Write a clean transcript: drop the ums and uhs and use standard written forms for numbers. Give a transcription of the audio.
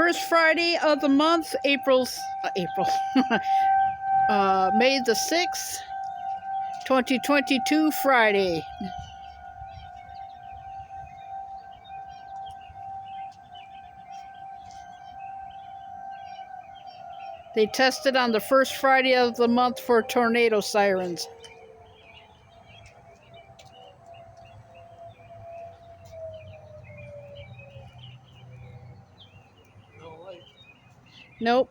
First Friday of the month, May the 6th, 2022, Friday. They tested on the first Friday of the month for tornado sirens. No light. Nope.